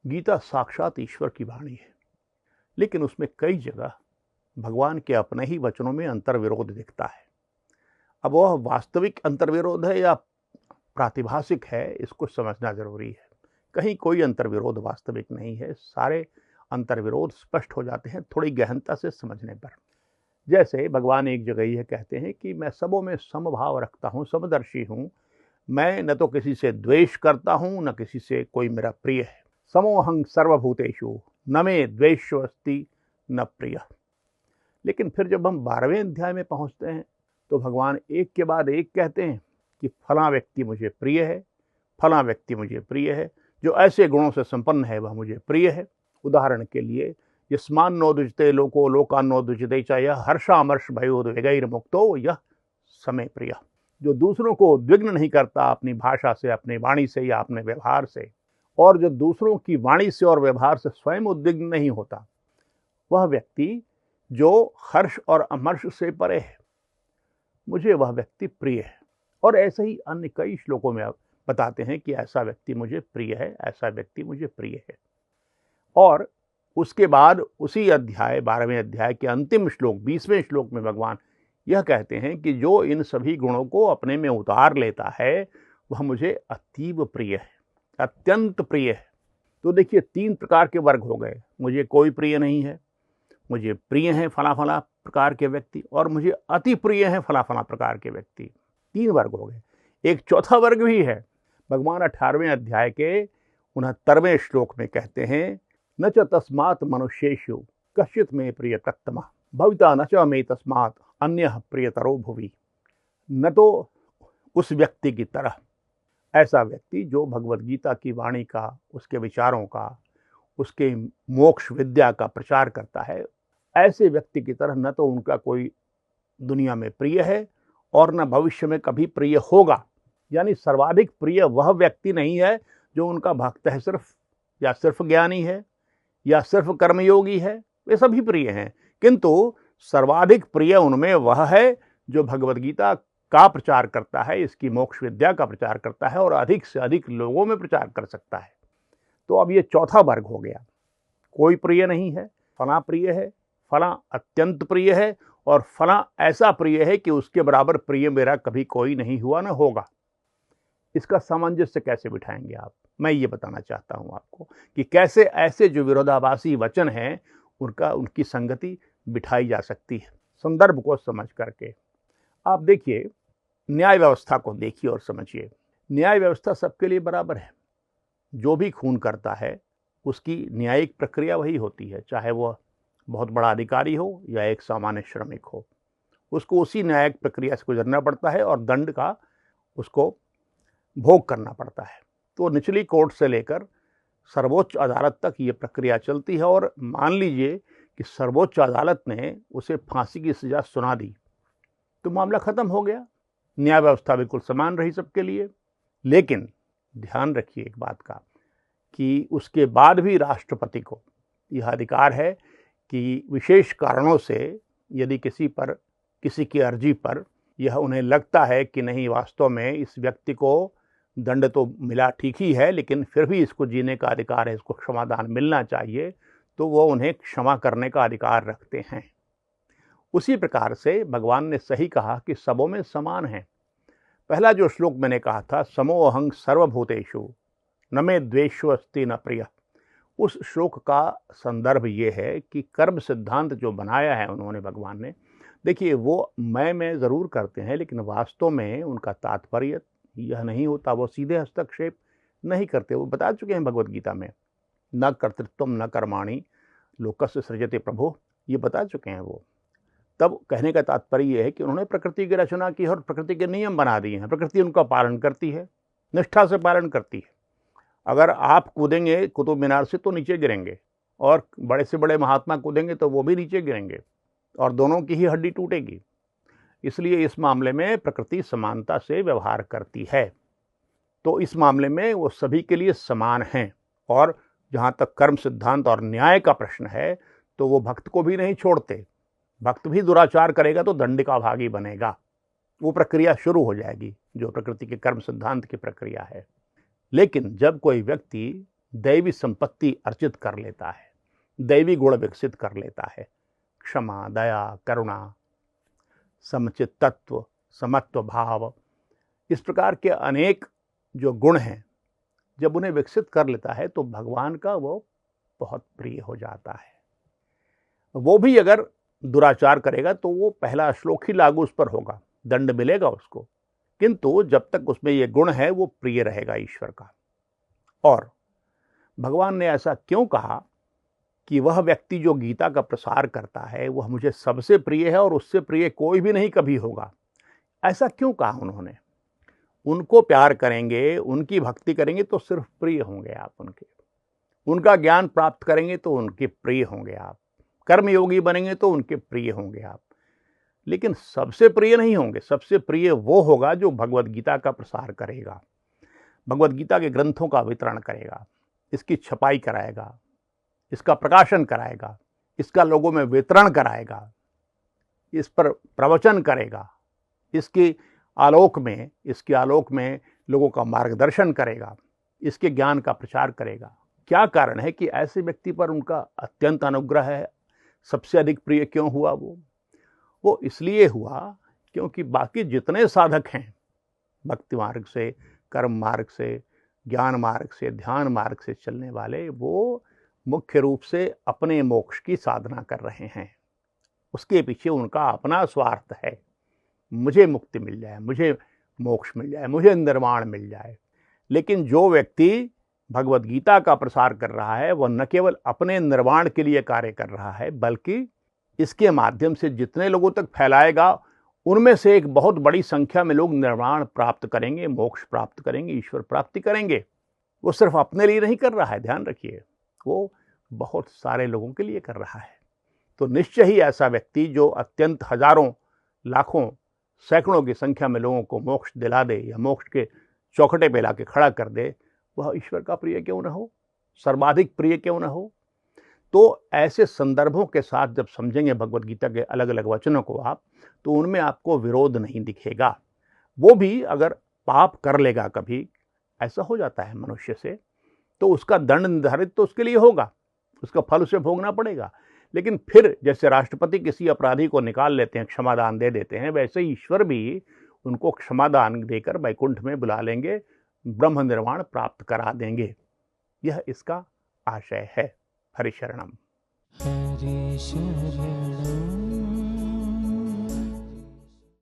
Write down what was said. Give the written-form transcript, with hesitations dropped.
गीता साक्षात ईश्वर की वाणी है, लेकिन उसमें कई जगह भगवान के अपने ही वचनों में अंतर्विरोध दिखता है। अब वह वास्तविक अंतर्विरोध है या प्रातिभाषिक है, इसको समझना जरूरी है। कहीं कोई अंतर्विरोध वास्तविक नहीं है, सारे अंतर्विरोध स्पष्ट हो जाते हैं थोड़ी गहनता से समझने पर। जैसे भगवान एक जगह यह कहते हैं कि मैं सबों में समभाव रखता हूँ, समदर्शी हूँ, मैं न तो किसी से द्वेष करता हूँ न किसी से कोई मेरा प्रिय है। समोहं सर्वभूतेषु न मे द्वेषोऽस्ति न प्रिय। लेकिन फिर जब हम 12वें अध्याय में पहुंचते हैं तो भगवान एक के बाद एक कहते हैं कि फला व्यक्ति मुझे प्रिय है, फला व्यक्ति मुझे प्रिय है, जो ऐसे गुणों से संपन्न है वह मुझे प्रिय है। उदाहरण के लिए, यस्मान्नोदुजते लोको लोकान्नोदुजते च यः हर्षामर्ष भयोद्वेगैर्मुक्तो यः समे प्रिय। जो दूसरों को उद्विग्न नहीं करता अपनी भाषा से, अपनी वाणी से या अपने व्यवहार से, और जो दूसरों की वाणी से और व्यवहार से स्वयं उद्विग्न नहीं होता, वह व्यक्ति जो हर्ष और अमर्ष से परे है, मुझे वह व्यक्ति प्रिय है। और ऐसे ही अन्य कई श्लोकों में आप बताते हैं कि ऐसा व्यक्ति मुझे प्रिय है, ऐसा व्यक्ति मुझे प्रिय है। और उसके बाद उसी अध्याय 12वें अध्याय के अंतिम श्लोक 20वें श्लोक में भगवान यह कहते हैं कि जो इन सभी गुणों को अपने में उतार लेता है वह मुझे अतीव प्रिय है, अत्यंत प्रिय है। तो देखिए, 3 प्रकार के वर्ग हो गए। मुझे कोई प्रिय नहीं है, मुझे प्रिय है फला फला प्रकार के व्यक्ति, और मुझे अति प्रिय है फला फला प्रकार के व्यक्ति। 3 वर्ग हो गए। एक चौथा वर्ग भी है। भगवान 18वें अध्याय के 69वें श्लोक में कहते हैं, न च तस्मात् मनुष्येषु कश्चित् मे प्रियतत्तमः भविता न च मे तस्मात् अन्यः प्रियतरो भुवि। न तो उस व्यक्ति की तरह, ऐसा व्यक्ति जो भगवत गीता की वाणी का, उसके विचारों का, उसके मोक्ष विद्या का प्रचार करता है, ऐसे व्यक्ति की तरह न तो उनका कोई दुनिया में प्रिय है और न भविष्य में कभी प्रिय होगा। यानी सर्वाधिक प्रिय वह व्यक्ति नहीं है जो उनका भक्त है सिर्फ, या सिर्फ ज्ञानी है, या सिर्फ कर्मयोगी है, वे सभी प्रिय हैं। किंतु सर्वाधिक प्रिय उनमें वह है जो भगवत गीता का प्रचार करता है, इसकी मोक्ष विद्या का प्रचार करता है और अधिक से अधिक लोगों में प्रचार कर सकता है। तो अब ये चौथा वर्ग हो गया। कोई प्रिय नहीं है, फला प्रिय है, फला अत्यंत प्रिय है, और फला ऐसा प्रिय है कि उसके बराबर प्रिय मेरा कभी कोई नहीं हुआ न होगा। इसका सामंजस्य कैसे बिठाएंगे आप? मैं ये बताना चाहता हूं आपको कि कैसे ऐसे जो विरोधाभासी वचन हैं उनकी संगति बिठाई जा सकती है संदर्भ को समझ करके। आप देखिए, न्याय व्यवस्था को देखिए और समझिए। न्याय व्यवस्था सबके लिए बराबर है। जो भी खून करता है उसकी न्यायिक प्रक्रिया वही होती है, चाहे वह बहुत बड़ा अधिकारी हो या एक सामान्य श्रमिक हो, उसको उसी न्यायिक प्रक्रिया से गुजरना पड़ता है और दंड का उसको भोग करना पड़ता है। तो निचली कोर्ट से लेकर सर्वोच्च अदालत तक ये प्रक्रिया चलती है, और मान लीजिए कि सर्वोच्च अदालत ने उसे फांसी की सजा सुना दी तो मामला खत्म हो गया, न्याय व्यवस्था बिल्कुल समान रही सबके लिए। लेकिन ध्यान रखिए एक बात का कि उसके बाद भी राष्ट्रपति को यह अधिकार है कि विशेष कारणों से यदि किसी की अर्जी पर यह उन्हें लगता है कि नहीं, वास्तव में इस व्यक्ति को दंड तो मिला ठीक ही है, लेकिन फिर भी इसको जीने का अधिकार है, इसको क्षमादान मिलना चाहिए, तो वो उन्हें क्षमा करने का अधिकार रखते हैं। उसी प्रकार से भगवान ने सही कहा कि सबों में समान है। पहला जो श्लोक मैंने कहा था, समोहं सर्वभूतेषु न मे द्वेषोऽस्ति न प्रिय, उस श्लोक का संदर्भ ये है कि कर्म सिद्धांत जो बनाया है उन्होंने, भगवान ने, देखिए वो मैं ज़रूर करते हैं, लेकिन वास्तव में उनका तात्पर्य यह नहीं होता। वो सीधे हस्तक्षेप नहीं करते। वो बता चुके हैं भगवत गीता में, न कर्तृत्वम न कर्माणि लोकस्य सृजते प्रभो, ये बता चुके हैं वो। तब कहने का तात्पर्य यह है कि उन्होंने प्रकृति की रचना की और प्रकृति के नियम बना दिए हैं। प्रकृति उनका पालन करती है, निष्ठा से पालन करती है। अगर आप कूदेंगे कुतुब मीनार से तो नीचे गिरेंगे, और बड़े से बड़े महात्मा कूदेंगे तो वो भी नीचे गिरेंगे, और दोनों की ही हड्डी टूटेगी। इसलिए इस मामले में प्रकृति समानता से व्यवहार करती है। तो इस मामले में वो सभी के लिए समान हैं। और जहाँ तक कर्म सिद्धांत और न्याय का प्रश्न है तो वो भक्त को भी नहीं छोड़ते। भक्त भी दुराचार करेगा तो दंड का भागी बनेगा। वो प्रक्रिया शुरू हो जाएगी जो प्रकृति के कर्म सिद्धांत की प्रक्रिया है। लेकिन जब कोई व्यक्ति दैवी संपत्ति अर्जित कर लेता है, दैवी गुण विकसित कर लेता है। क्षमा, दया, करुणा, समुचित तत्व, समत्व भाव, इस प्रकार के अनेक जो गुण हैं, जब उन्हें विकसित कर लेता है तो भगवान का वो बहुत प्रिय हो जाता है। वो भी अगर दुराचार करेगा तो वो पहला श्लोक ही लागू उस पर होगा, दंड मिलेगा उसको, किंतु जब तक उसमें ये गुण है वो प्रिय रहेगा ईश्वर का। और भगवान ने ऐसा क्यों कहा कि वह व्यक्ति जो गीता का प्रसार करता है वह मुझे सबसे प्रिय है और उससे प्रिय कोई भी नहीं कभी होगा, ऐसा क्यों कहा उन्होंने? उनको प्यार करेंगे, उनकी भक्ति करेंगे तो सिर्फ प्रिय होंगे आप उनके, उनका ज्ञान प्राप्त करेंगे तो उनके प्रिय होंगे आप, कर्मयोगी बनेंगे तो उनके प्रिय होंगे आप, लेकिन सबसे प्रिय नहीं होंगे। सबसे प्रिय वो होगा जो भगवद गीता का प्रसार करेगा, भगवद गीता के ग्रंथों का वितरण करेगा, इसकी छपाई कराएगा, इसका प्रकाशन कराएगा, इसका लोगों में वितरण कराएगा, इस पर प्रवचन करेगा, इसके आलोक में लोगों का मार्गदर्शन करेगा, इसके ज्ञान का प्रचार करेगा। क्या कारण है कि ऐसे व्यक्ति पर उनका अत्यंत अनुग्रह है? सबसे अधिक प्रिय क्यों हुआ वो इसलिए हुआ क्योंकि बाकी जितने साधक हैं, भक्ति मार्ग से, कर्म मार्ग से, ज्ञान मार्ग से, ध्यान मार्ग से चलने वाले, वो मुख्य रूप से अपने मोक्ष की साधना कर रहे हैं। उसके पीछे उनका अपना स्वार्थ है, मुझे मुक्ति मिल जाए, मुझे मोक्ष मिल जाए, मुझे निर्वाण मिल जाए। लेकिन जो व्यक्ति भगवद गीता का प्रसार कर रहा है वह न केवल अपने निर्वाण के लिए कार्य कर रहा है, बल्कि इसके माध्यम से जितने लोगों तक फैलाएगा उनमें से एक बहुत बड़ी संख्या में लोग निर्वाण प्राप्त करेंगे, मोक्ष प्राप्त करेंगे, ईश्वर प्राप्ति करेंगे। वो सिर्फ अपने लिए नहीं कर रहा है, ध्यान रखिए, वो बहुत सारे लोगों के लिए कर रहा है। तो निश्चय ही ऐसा व्यक्ति जो अत्यंत हजारों, लाखों, सैकड़ों की संख्या में लोगों को मोक्ष दिला दे या मोक्ष के चौखटे पे लाके खड़ा कर दे, वह ईश्वर का प्रिय क्यों न हो, सर्वाधिक प्रिय क्यों न हो। तो ऐसे संदर्भों के साथ जब समझेंगे भगवद गीता के अलग अलग वचनों को आप, तो उनमें आपको विरोध नहीं दिखेगा। वो भी अगर पाप कर लेगा, कभी ऐसा हो जाता है मनुष्य से, तो उसका दंड निर्धारित तो उसके लिए होगा, उसका फल उसे भोगना पड़ेगा। लेकिन फिर जैसे राष्ट्रपति किसी अपराधी को निकाल लेते हैं, क्षमादान दे देते हैं, वैसे ईश्वर भी उनको क्षमादान देकर वैकुंठ में बुला लेंगे, ब्रह्म निर्वाण प्राप्त करा देंगे। यह इसका आशय है। हरि शरणम। हरि शरणम।